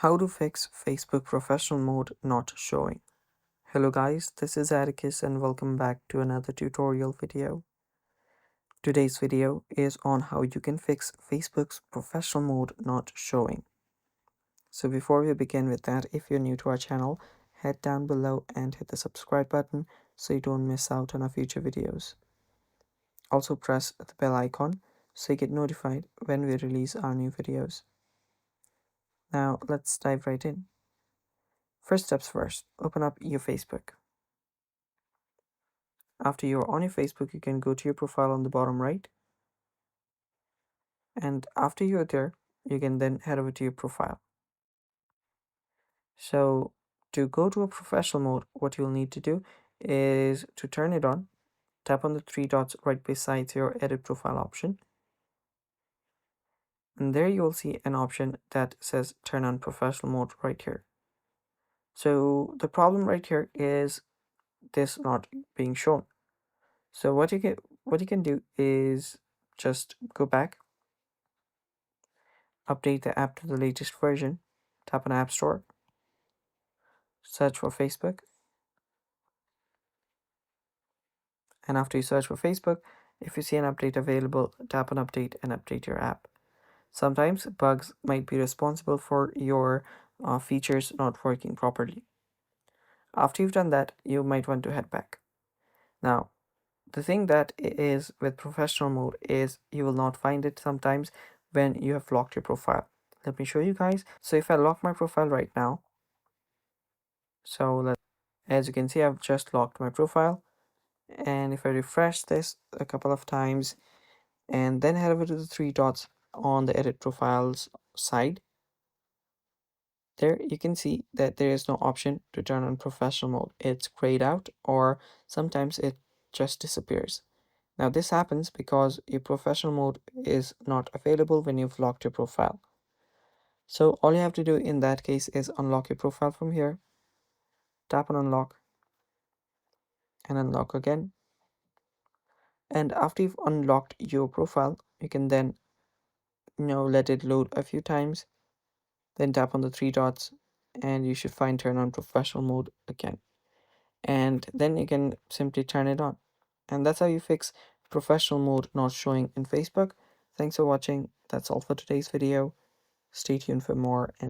How to fix Facebook professional mode not showing. Hello guys, this is Atticus and welcome back to another tutorial video. Today's video is on how you can fix Facebook's professional mode not showing. So before we begin with that, if you're new to our channel, head down below and hit the subscribe button so you don't miss out on our future videos. Also press the bell icon so you get notified when we release our new videos. Now let's dive right in. First steps first, open up your Facebook. After you're on your Facebook, you can go to your profile on the bottom right. And after you're there, you can then head over to your profile. So to go to a professional mode, what you'll need to do is to turn it on. Tap on the three dots right beside your edit profile option. And there you will see an option that says turn on professional mode right here. So the problem right here is this not being shown. So what you can do is just go back, update the app to the latest version, tap on App Store, search for Facebook, and after you search for Facebook, if you see an update available, tap on update and update your app. Sometimes bugs might be responsible for your features not working properly. After you've done that, you might want to head back. Now, the thing that is with professional mode is you will not find it sometimes when you have locked your profile. Let me show you guys. So if I lock my profile right now, as you can see, I've just locked my profile. And if I refresh this a couple of times and then head over to the three dots on the edit profiles side, there you can see that there is no option to turn on professional mode. It's grayed out or sometimes it just disappears. Now this happens because your professional mode is not available when you've locked your profile. So all you have to do in that case is unlock your profile from here, tap on unlock and unlock again. And after you've unlocked your profile, you can then let it load a few times, then tap on the three dots and you should find turn on professional mode again, and then you can simply turn it on. And that's how you fix professional mode not showing in Facebook. Thanks for watching. That's all for today's video. Stay tuned for more. And